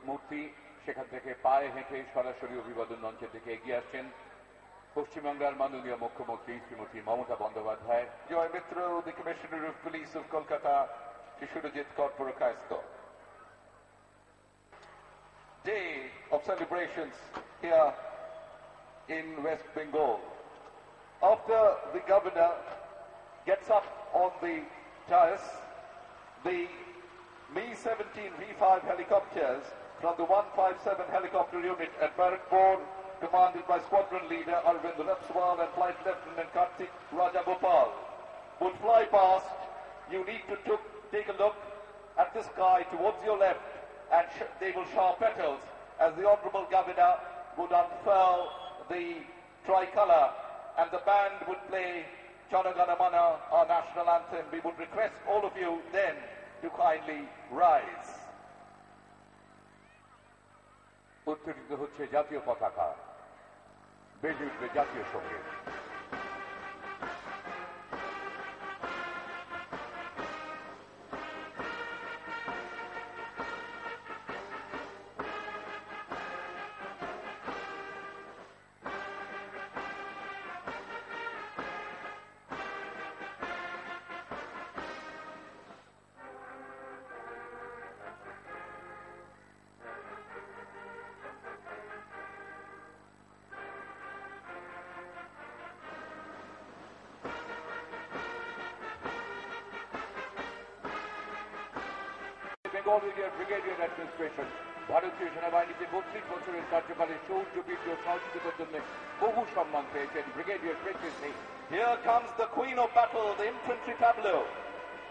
মূর্তি সেখান থেকে পায়ে হেঁটে সরাসরি অভিবাদন মঞ্চে থেকে এগিয়ে আসছেন পশ্চিমবাংলার মাননীয় মুখ্যমন্ত্রী Shrimati Mamata Bandyopadhyay. Joy Mitra, the Commissioner of Police of Kolkata, Shishurajit Korporakaist. Day of celebrations here in West Bengal. After the governor gets up on the dais, the Mi-17 V5 helicopters from the 157 helicopter unit at Barakpur, commanded by squadron leader Arvind Rapswal and Flight Lieutenant Kartik Rajagopal, would fly past. You need to take a look at the sky towards your left, and they will shower petals as the Honourable Governor would unfurl the tricolour and the band would play Jana Gana Mana, our national anthem. We would request all of you then to kindly rise. উত্তোলিত হচ্ছে জাতীয় পতাকা, বেজে উঠবে জাতীয় সঙ্গীত। Brigadier administration ভারতীয় সেনাবাহিনীতে 32 বছরের কার্যকালে শৌর্য বীর্য সাহসিকতার জন্য বহু সম্মান পেয়েছেন brigadier president Singh. Here comes the Queen of Battle, the infantry tableau,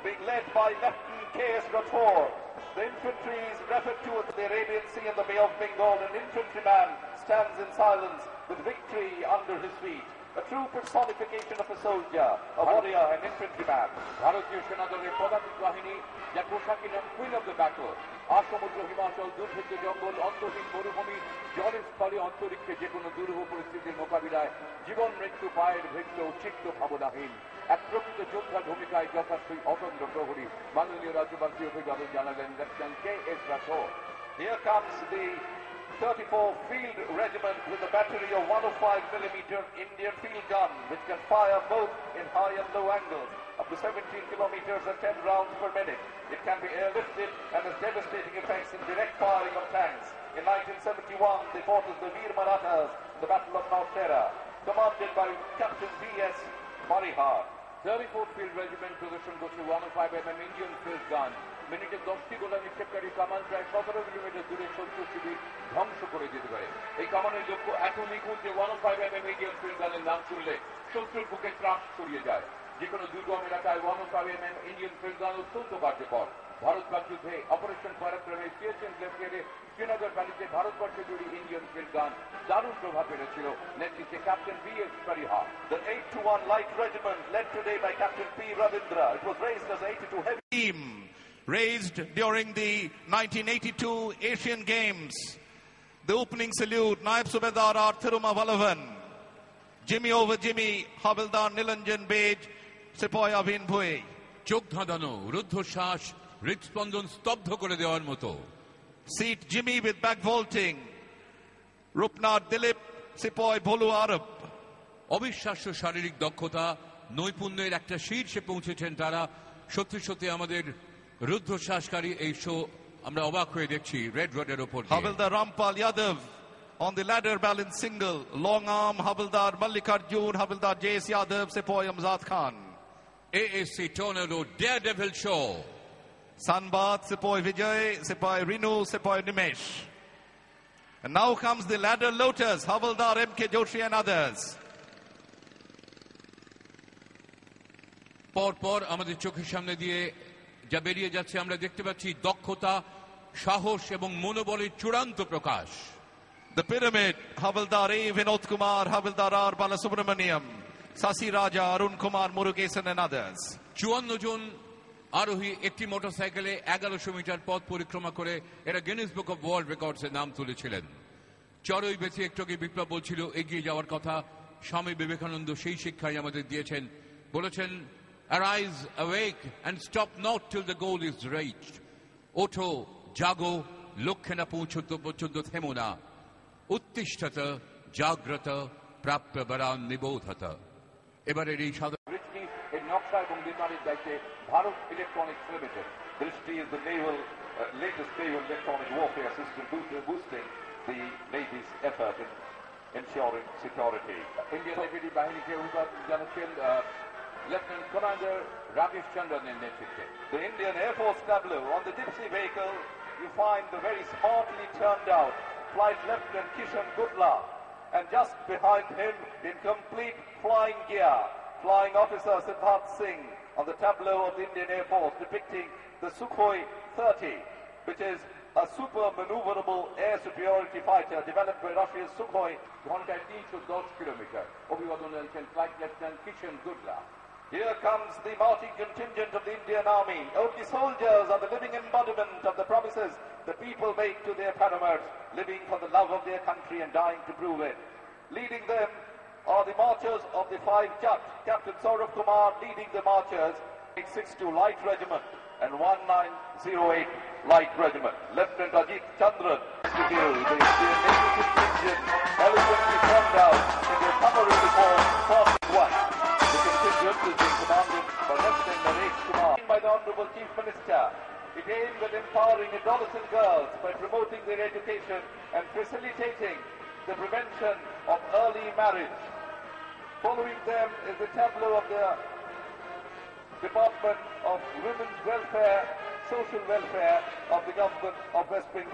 being led by Lieutenant K.S. Rathore. The infantry is referred to as the Arabian Sea and the Bay of Bengal. An infantryman stands in silence with victory under his feet. A true personification of a soldier, a warrior, an infantryman. ভারতীয় সেনাদলের পদাতিক বাহিনী, যার পোশাকের নাম queen of the battle, আসমুদ্র, হিমাচল, দুর্ভেদ্য জঙ্গল, অন্তহীন মরুভূমি, জলের স্থলে, অন্তরিক্ষে যে কোনো দুরূহ পরিস্থিতির মোকাবিলায় জীবন মৃত্যু পায়ের ভেদ্য চিত্ত ভাবনাহীন এক প্রকৃত যোদ্ধার ভূমিকায় যথার্থই অতন্ত্র প্রহরী মাননীয় রাজ্যপাল অভিবাদন জানালেন lieutenant K.S. Rathore. Here comes the 34 Field Regiment with a battery of 105mm Indian field gun, which can fire both in high and low angles, up to 17 kilometers and 10 rounds per minute. It can be airlifted and has devastating effects in direct firing of tanks. In 1971, they fought as the Veer Marathas in the Battle of Nowshera, commanded by Captain B.S. Marihar. 34th Field Regiment প্রদর্শন করছে 105mm Indian field গান। মিনিটে 10টি গোলা নিক্ষেপকারী কামান প্রায় 17 kilometre দূরে শত্রু শিবির ধ্বংস করে দিতে পারে। এই কামানের লক্ষ্য এত নিখুঁত যে 105mm ইন্ডিয়ান ফিল্ড গানের নাম শুনলে শত্রুর বুকে ত্রাস ছড়িয়ে যায়। যে কোনো দুর্গম এলাকায় 105mm ইন্ডিয়ান ফিল্ড গান অত্যন্ত কার্যকর। ভারত পাক যুদ্ধে অপারেশন পরাক্রমে সিয়াচেন গ্লেসিয়ারে শ্রীনগর ভ্যালিতে ভারতবর্ষ জুড়ে ইন্ডিয়ান ফিল্ড গান দারুণ প্রভাব ফেলেছিল নেতৃত্বে captain B.S. Parihar. The 821 Light Regiment, led today by Captain P. Ravindra. It was raised as 82 Heavy Team raised during the 1982 Asian Games. The opening salute, Naib Subedar R. Thiruma Valavan, Jimmy over Jimmy, Havildar Nilanjan Bej, Sepoy Avin Bhoi. চোখ ধাঁধানো, রুদ্ধশ্বাস, হৃদস্পন্দন স্তব্ধ করে দেওয়ার মতো। Seat Jimmy with back vaulting, Rupnar Dilip, Sepoy Bolu Arab. অবিশ্বাস্য শারীরিক দক্ষতা, নৈপুণ্যের একটা শীর্ষে পৌঁছেছেন তারা। সত্যি সত্যি আমাদের রুদ্ধশ্বাসকারী এই শো আমরা অবাক হয়ে দেখছি রেড রোডের ওপর। Havildar Rampal Yadav on the ladder balance single, long arm Havildar Mallikarjun, Havildar J.S. Yadav, Sepoy Amzad Khan. ASC Tornado Daredevil Show. Sanbat, Sepoy Vijay, Sepoy Rinu, Sepoy Nimesh. And now comes the ladder lotus, Havildar M.K. Joshi and others. পরপর আমাদের চোখের সামনে দিয়ে যা বেরিয়ে যাচ্ছে আমরা দেখতে পাচ্ছি দক্ষতা, সাহস এবং মনোবলের চূড়ান্ত প্রকাশ। The pyramid, Havildar A. Vinod Kumar, Havildar R. Balasubramaniam, Sasi Raja, Arun Kumar Murugesan and others. 54 জন আরোহী একটি মোটরসাইকেলে 1100 মিটার পথ পরিক্রমা করে এরা গিনেস বুক অব ওয়ার্ল্ড রেকর্ডসের নাম তুলেছিলেন। চড়ই বেঁচে একটুকে বিপ্লব বলছিল এগিয়ে যাওয়ার কথা। স্বামী বিবেকানন্দ সেই শিক্ষাই আমাদের দিয়েছেন। বলেছেন, arise, awake and stop not till the goal is reached. ওঠো, জাগো, লক্ষ্যে না পর্যন্ত থেমো না, উত্তিষ্ঠত জাগ্রত প্রাপ্য বরান নিবোধত। এবারের এই দৃষ্টি এই নকশা এবং নির্মাণের দায়িত্বে Bharat electronics limited. Drishti is the latest naval electronic warfare system boosting the Navy's effort in ensuring security. Indian navy বাহিনীকে অভিবাদন জানাচ্ছেন লেফটেন্যান্ট কমান্ডার রাকেশ চন্দ্রনের নেতৃত্বে। The Indian Air Force tableau on the Dipsy vehicle, you find the very smartly turned out Flight Lieutenant Kishan Gudla, and just behind him, in complete flying gear, Flying Officer Siddharth Singh on the tableau of the Indian Air Force, depicting the Sukhoi 30, which is a super maneuverable air superiority fighter developed by Russia's Sukhoi. ঘন্টায় 310 kilometre. অভিবাদন জানাচ্ছেন flight lieutenant Kishan Gudla. Here comes the marching contingent of the Indian Army. Only soldiers are the living embodiment of the promises the people make to their paramours, living for the love of their country and dying to prove it. Leading them are the marchers of the 5 Jat, Captain Saurav Kumar leading the marchers, 862 Light Regiment and 1908 Light Regiment. Lieutenant Ajit Chandran to view the Indian Navy contingent eloquently turned out in their summary report, Part 1. The contingent is being commanded by Lieutenant Naresh Kumar. By the Honourable Chief Minister, it aimed at empowering adolescent girls by promoting their education and facilitating the prevention of early marriage. Following them is the tableau of the Department of Women's Welfare, Social Welfare of the Government of West Bengal.